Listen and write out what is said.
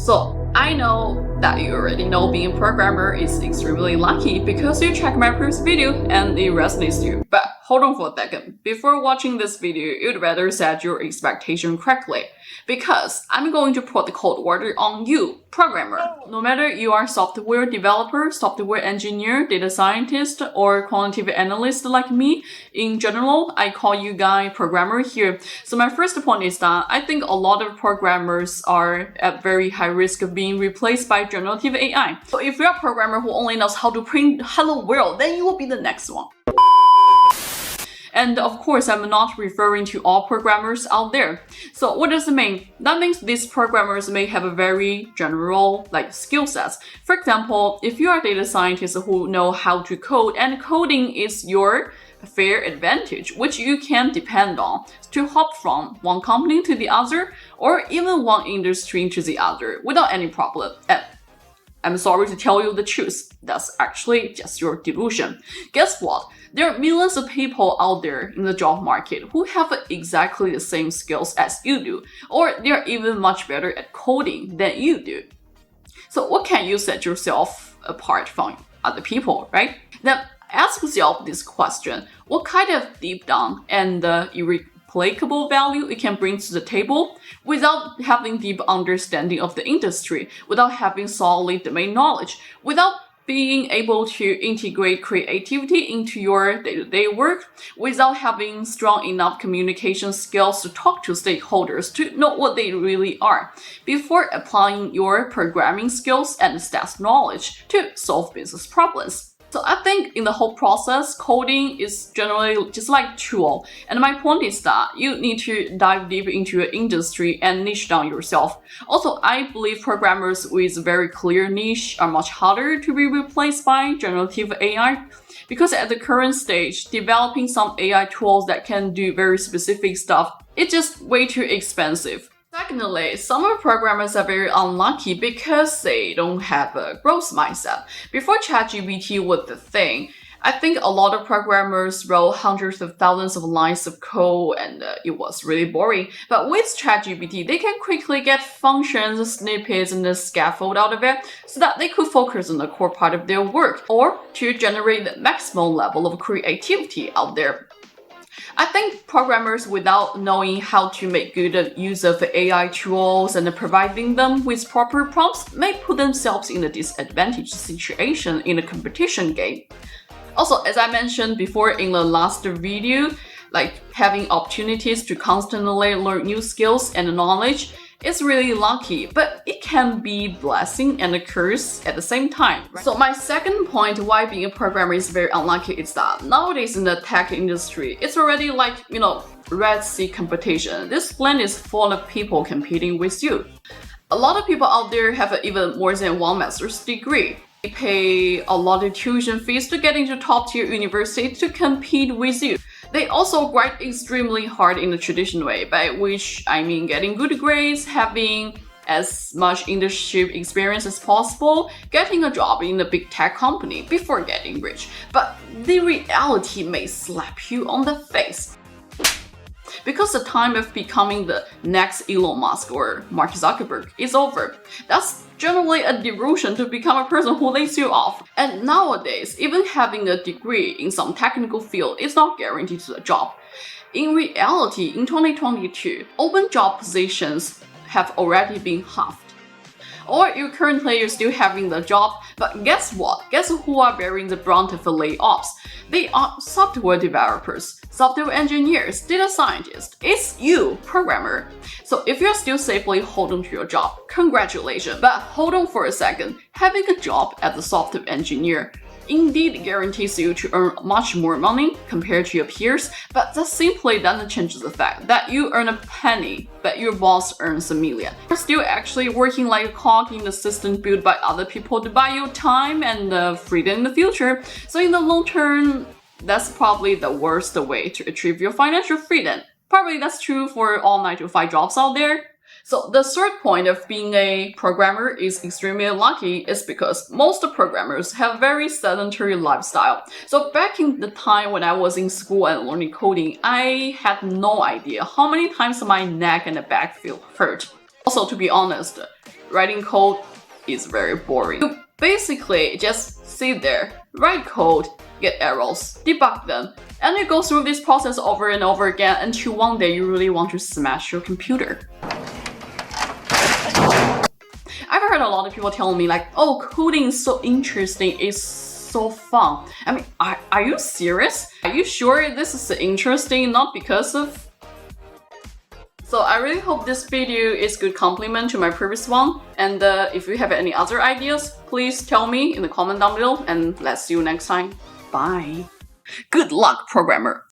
So I know that you already know being a programmer is extremely lucky because you checked my previous video and it resonates you. But hold on for a second. Before watching this video, you'd better set your expectation correctly because I'm going to put the cold water on you, programmer. No matter you are software developer, software engineer, data scientist, or quantitative analyst like me, in general, I call you guys programmer here. So my first point is that I think a lot of programmers are at very high risk of being replaced by generative AI. So if you're a programmer who only knows how to print hello world, then you will be the next one. And of course, I'm not referring to all programmers out there. So what does it mean? That means these programmers may have a very general skill sets. For example, if you are a data scientist who know how to code, and coding is your fair advantage, which you can depend on to hop from one company to the other, or even one industry to the other without any problem. And I'm sorry to tell you the truth, that's actually just your delusion. Guess what? There are millions of people out there in the job market who have exactly the same skills as you do, or they're even much better at coding than you do. So what can you set yourself apart from other people, right? Then ask yourself this question: what kind of deep down and irreplaceable value you can bring to the table without having deep understanding of the industry, without having solid domain knowledge, without being able to integrate creativity into your day-to-day work, without having strong enough communication skills to talk to stakeholders to know what they really are, before applying your programming skills and stats knowledge to solve business problems. So I think in the whole process, coding is generally just like a tool. And my point is that you need to dive deep into your industry and niche down yourself. Also, I believe programmers with a very clear niche are much harder to be replaced by generative AI. Because at the current stage, developing some AI tools that can do very specific stuff, it's just way too expensive. Secondly, some programmers are very unlucky because they don't have a growth mindset. Before ChatGPT was the thing, I think a lot of programmers wrote hundreds of thousands of lines of code and it was really boring. But with ChatGPT, they can quickly get functions, snippets, and the scaffold out of it so that they could focus on the core part of their work or to generate the maximum level of creativity out there. I think programmers, without knowing how to make good use of AI tools and providing them with proper prompts, may put themselves in a disadvantaged situation in a competition game. Also, as I mentioned before in the last video, having opportunities to constantly learn new skills and knowledge is really lucky, but it can be blessing and a curse at the same time. Right? So my second point why being a programmer is very unlucky is that nowadays in the tech industry, it's already Red Sea competition. This land is full of people competing with you. A lot of people out there have even more than one master's degree. They pay a lot of tuition fees to get into top-tier university to compete with you. They also grind extremely hard in the traditional way, by which I mean getting good grades, having as much internship experience as possible, getting a job in a big tech company before getting rich. But the reality may slap you on the face. Because the time of becoming the next Elon Musk or Mark Zuckerberg is over. That's generally a delusion to become a person who lays you off. And nowadays, even having a degree in some technical field is not guaranteed to the job. In reality, in 2022, open job positions have already been halved. Or you currently you're still having the job, but guess what? Guess who are bearing the brunt of the layoffs? They are software developers, software engineers, data scientists. It's you, programmer. So if you're still safely holding to your job, congratulations. But hold on for a second. Having a job as a software engineer indeed guarantees you to earn much more money compared to your peers, but that simply doesn't change the fact that you earn a penny, but your boss earns a million. You're still actually working like a cog in the system built by other people to buy you time and freedom in the future. So in the long term, that's probably the worst way to achieve your financial freedom. Probably that's true for all 9-to-5 jobs out there. So the third point of being a programmer is extremely lucky is because most programmers have very sedentary lifestyle. So back in the time when I was in school and learning coding, I had no idea how many times my neck and back feel hurt. Also, to be honest, writing code is very boring. You basically just sit there, write code, get errors, debug them, and you go through this process over and over again until one day you really want to smash your computer. I've heard a lot of people tell me like, oh, coding is so interesting, it's so fun. I mean, are you serious? Are you sure this is interesting not because of... So I really hope this video is good compliment to my previous one. And if you have any other ideas, please tell me in the comment down below, and let's see you next time. Bye. Good luck, programmer.